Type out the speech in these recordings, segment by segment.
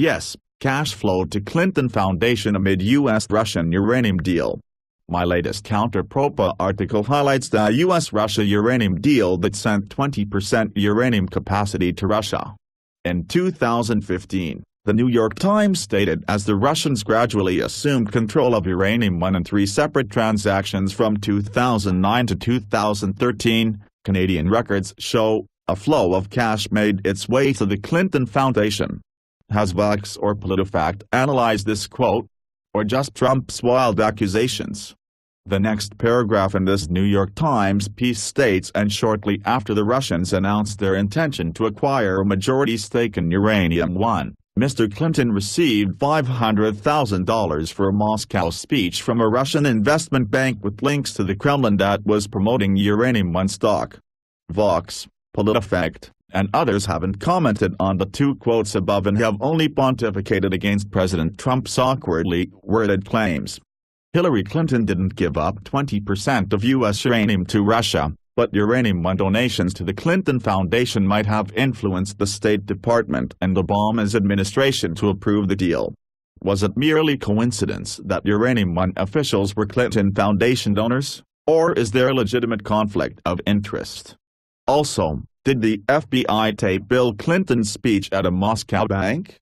Yes, cash flowed to Clinton Foundation amid US Russian uranium deal. My latest Counter-Propa article highlights the US-Russia uranium deal that sent 20% uranium capacity to Russia. In 2015, the New York Times stated as the Russians gradually assumed control of uranium 1 in 3 separate transactions from 2009 to 2013, Canadian records show, a flow of cash made its way to the Clinton Foundation. Has Vox or PolitiFact analyzed this quote? Or just Trump's wild accusations? The next paragraph in this New York Times piece states, and shortly after the Russians announced their intention to acquire a majority stake in Uranium One, Mr. Clinton received $500,000 for a Moscow speech from a Russian investment bank with links to the Kremlin that was promoting Uranium One stock. Vox, PolitiFact, and others haven't commented on the two quotes above and have only pontificated against President Trump's awkwardly worded claims. Hillary Clinton didn't give up 20% of U.S. uranium to Russia, but Uranium One donations to the Clinton Foundation might have influenced the State Department and Obama's administration to approve the deal. Was it merely coincidence that Uranium One officials were Clinton Foundation donors, or is there a legitimate conflict of interest? Also, did the FBI tape Bill Clinton's speech at a Moscow bank?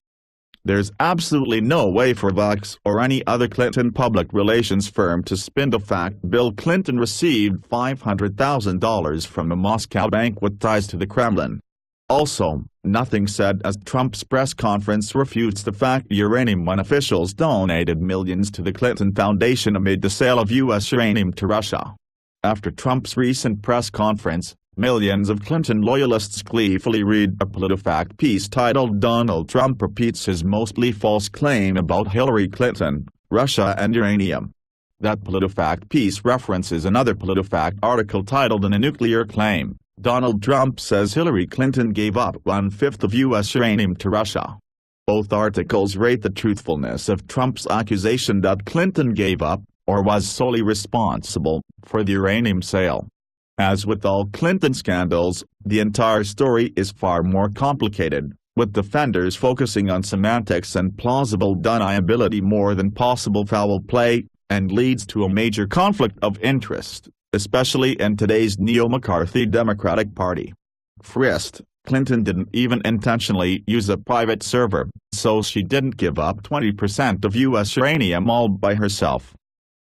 There's absolutely no way for Vox or any other Clinton public relations firm to spin the fact Bill Clinton received $500,000 from a Moscow bank with ties to the Kremlin. Also, nothing said as Trump's press conference refutes the fact Uranium One officials donated millions to the Clinton Foundation amid the sale of U.S. uranium to Russia. After Trump's recent press conference, millions of Clinton loyalists gleefully read a PolitiFact piece titled "Donald Trump Repeats His Mostly False Claim About Hillary Clinton, Russia and Uranium." That PolitiFact piece references another PolitiFact article titled "In a Nuclear Claim, Donald Trump Says Hillary Clinton Gave Up 1/5 of U.S. Uranium to Russia." Both articles rate the truthfulness of Trump's accusation that Clinton gave up, or was solely responsible, for the uranium sale. As with all Clinton scandals, the entire story is far more complicated, with defenders focusing on semantics and plausible deniability more than possible foul play, and leads to a major conflict of interest, especially in today's neo-McCarthy Democratic Party. First, Clinton didn't even intentionally use a private server, so she didn't give up 20% of U.S. uranium all by herself.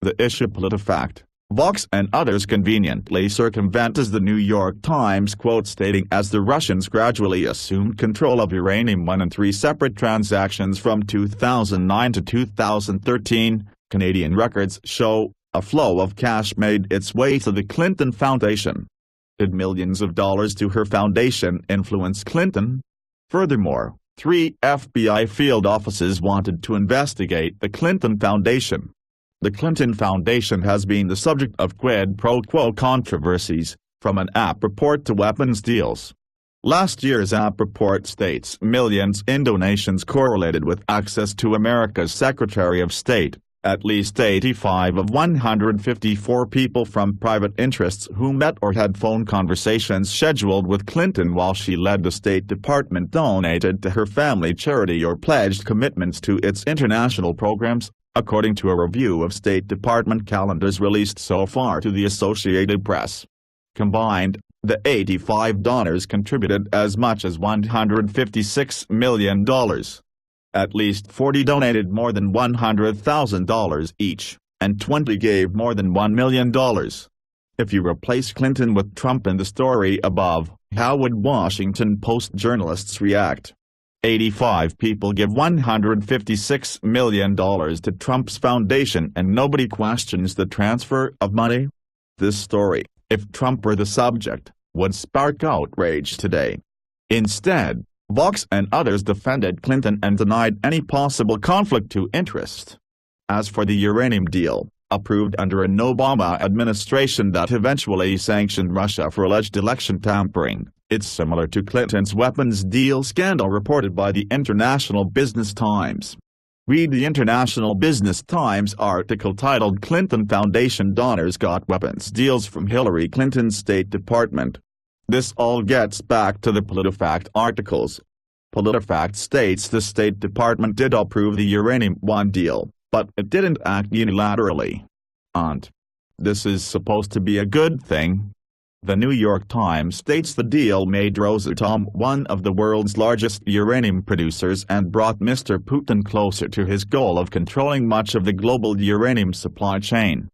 The issue PolitiFact, Vox and others conveniently circumvent is the New York Times quote stating as the Russians gradually assumed control of Uranium One in 3 separate transactions from 2009 to 2013, Canadian records show, a flow of cash made its way to the Clinton Foundation. Did millions of dollars to her foundation influence Clinton? Furthermore, 3 FBI field offices wanted to investigate the Clinton Foundation. The Clinton Foundation has been the subject of quid pro quo controversies, from an app report to weapons deals. Last year's app report states millions in donations correlated with access to America's Secretary of State, at least 85 of 154 people from private interests who met or had phone conversations scheduled with Clinton while she led the State Department donated to her family charity or pledged commitments to its international programs, according to a review of State Department calendars released so far to the Associated Press. Combined, the 85 donors contributed as much as $156 million. At least 40 donated more than $100,000 each, and 20 gave more than $1 million. If you replace Clinton with Trump in the story above, how would Washington Post journalists react? 85 people give $156 million to Trump's foundation and nobody questions the transfer of money? This story, if Trump were the subject, would spark outrage today. Instead, Vox and others defended Clinton and denied any possible conflict to interest. As for the uranium deal, approved under an Obama administration that eventually sanctioned Russia for alleged election tampering, it's similar to Clinton's weapons deal scandal reported by the International Business Times. Read the International Business Times article titled "Clinton Foundation Donors Got Weapons Deals from Hillary Clinton's State Department." This all gets back to the PolitiFact articles. PolitiFact states the State Department did approve the Uranium One deal, but it didn't act unilaterally. And this is supposed to be a good thing. The New York Times states the deal made Rosatom one of the world's largest uranium producers and brought Mr. Putin closer to his goal of controlling much of the global uranium supply chain.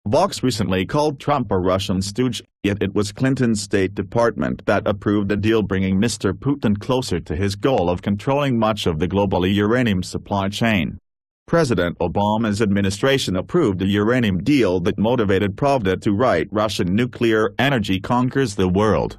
Vox recently called Trump a Russian stooge, yet it was Clinton's State Department that approved the deal bringing Mr. Putin closer to his goal of controlling much of the global uranium supply chain. President Obama's administration approved a uranium deal that motivated Pravda to write Russian nuclear energy conquers the world.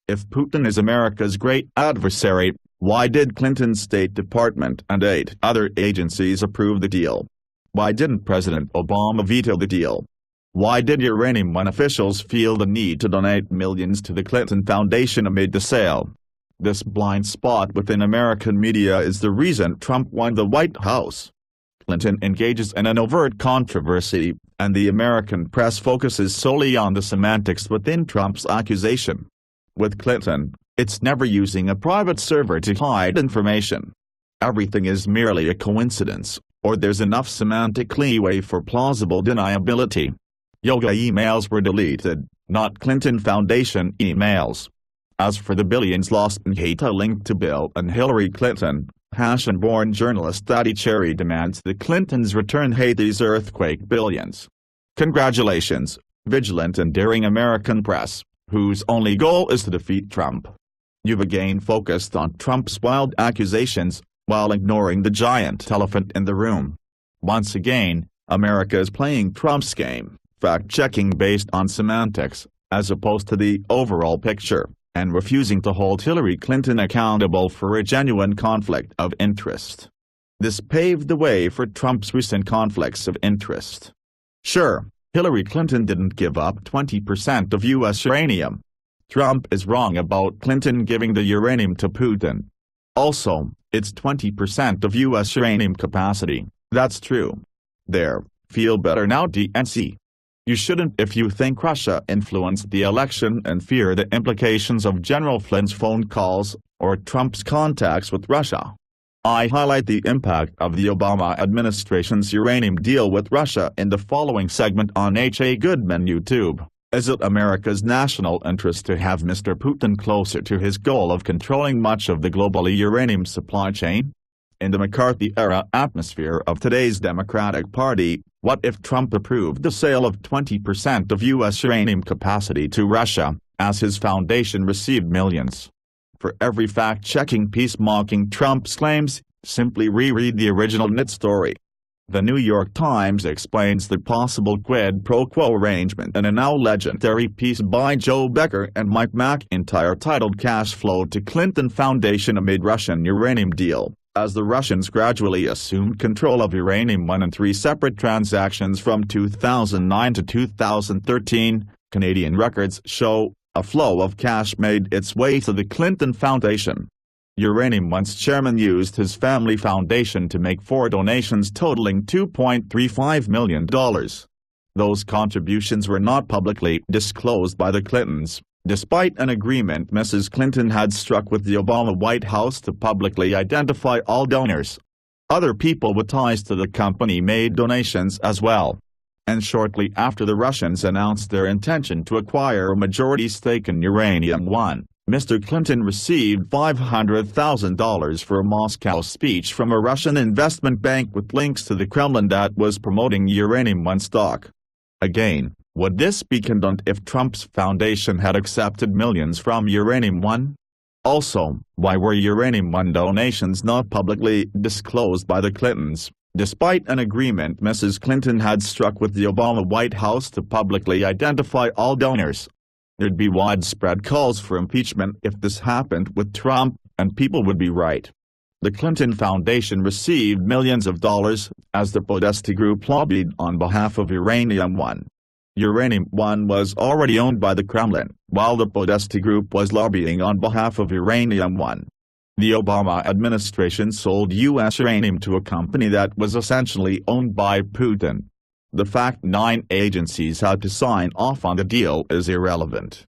If Putin is America's great adversary, why did Clinton's State Department and 8 other agencies approve the deal? Why didn't President Obama veto the deal? Why did Uranium One officials feel the need to donate millions to the Clinton Foundation amid the sale? This blind spot within American media is the reason Trump won the White House. Clinton engages in an overt controversy, and the American press focuses solely on the semantics within Trump's accusation. With Clinton, it's never using a private server to hide information. Everything is merely a coincidence, or there's enough semantic leeway for plausible deniability. Yoga emails were deleted, not Clinton Foundation emails. As for the billions lost in Haiti linked to Bill and Hillary Clinton, Haitian-born journalist Daddy Cherry demands the Clintons return Haiti's earthquake billions. Congratulations, vigilant and daring American press, whose only goal is to defeat Trump. You've again focused on Trump's wild accusations, while ignoring the giant elephant in the room. Once again, America is playing Trump's game, fact-checking based on semantics, as opposed to the overall picture, and refusing to hold Hillary Clinton accountable for a genuine conflict of interest. This paved the way for Trump's recent conflicts of interest. Sure, Hillary Clinton didn't give up 20% of U.S. uranium. Trump is wrong about Clinton giving the uranium to Putin. Also, it's 20% of U.S. uranium capacity. That's true. There, feel better now, DNC. You shouldn't if you think Russia influenced the election and fear the implications of General Flynn's phone calls, or Trump's contacts with Russia. I highlight the impact of the Obama administration's uranium deal with Russia in the following segment on H.A. Goodman YouTube. Is it America's national interest to have Mr. Putin closer to his goal of controlling much of the global uranium supply chain? In the McCarthy-era atmosphere of today's Democratic Party, what if Trump approved the sale of 20% of U.S. uranium capacity to Russia, as his foundation received millions? For every fact-checking piece mocking Trump's claims, simply reread the original NIT story. The New York Times explains the possible quid pro quo arrangement in a now legendary piece by Joe Becker and Mike McIntyre titled Cash Flow to Clinton Foundation Amid Russian Uranium Deal. As the Russians gradually assumed control of Uranium One in 3 separate transactions from 2009 to 2013, Canadian records show, a flow of cash made its way to the Clinton Foundation. Uranium One's chairman used his family foundation to make 4 donations totaling $2.35 million. Those contributions were not publicly disclosed by the Clintons, despite an agreement Mrs. Clinton had struck with the Obama White House to publicly identify all donors. Other people with ties to the company made donations as well. And shortly after the Russians announced their intention to acquire a majority stake in Uranium One, Mr. Clinton received $500,000 for a Moscow speech from a Russian investment bank with links to the Kremlin that was promoting Uranium One stock. Again, would this be condoned if Trump's foundation had accepted millions from Uranium One? Also, why were Uranium One donations not publicly disclosed by the Clintons, despite an agreement Mrs. Clinton had struck with the Obama White House to publicly identify all donors? There'd be widespread calls for impeachment if this happened with Trump, and people would be right. The Clinton Foundation received millions of dollars, as the Podesta Group lobbied on behalf of Uranium One. Uranium One was already owned by the Kremlin, while the Podesta Group was lobbying on behalf of Uranium One. The Obama administration sold U.S. uranium to a company that was essentially owned by Putin. The fact 9 agencies had to sign off on the deal is irrelevant.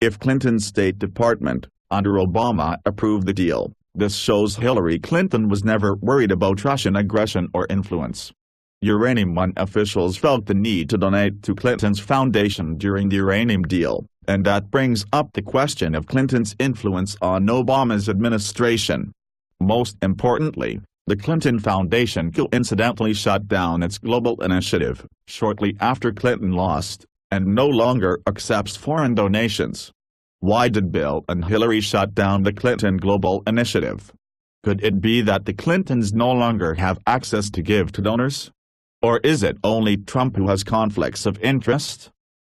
If Clinton's State Department, under Obama, approved the deal, This shows Hillary Clinton was never worried about Russian aggression or influence. Uranium One officials felt the need to donate to Clinton's foundation during the uranium deal, and that brings up the question of Clinton's influence on Obama's administration. Most importantly, the Clinton Foundation coincidentally shut down its global initiative shortly after Clinton lost, and no longer accepts foreign donations. Why did Bill and Hillary shut down the Clinton Global Initiative? Could it be that the Clintons no longer have access to give to donors? Or is it only Trump who has conflicts of interest?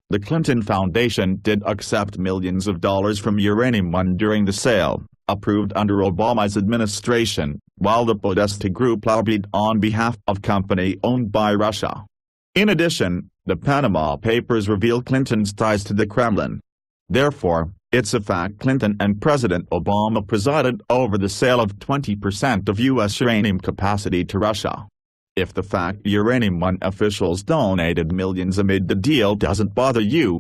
The Clinton Foundation did accept millions of dollars from Uranium One during the sale, approved under Obama's administration, while the Podesta Group lobbied on behalf of company owned by Russia. In addition, the Panama Papers reveal Clinton's ties to the Kremlin. Therefore, it's a fact Clinton and President Obama presided over the sale of 20% of U.S. uranium capacity to Russia. If the fact Uranium One officials donated millions amid the deal doesn't bother you,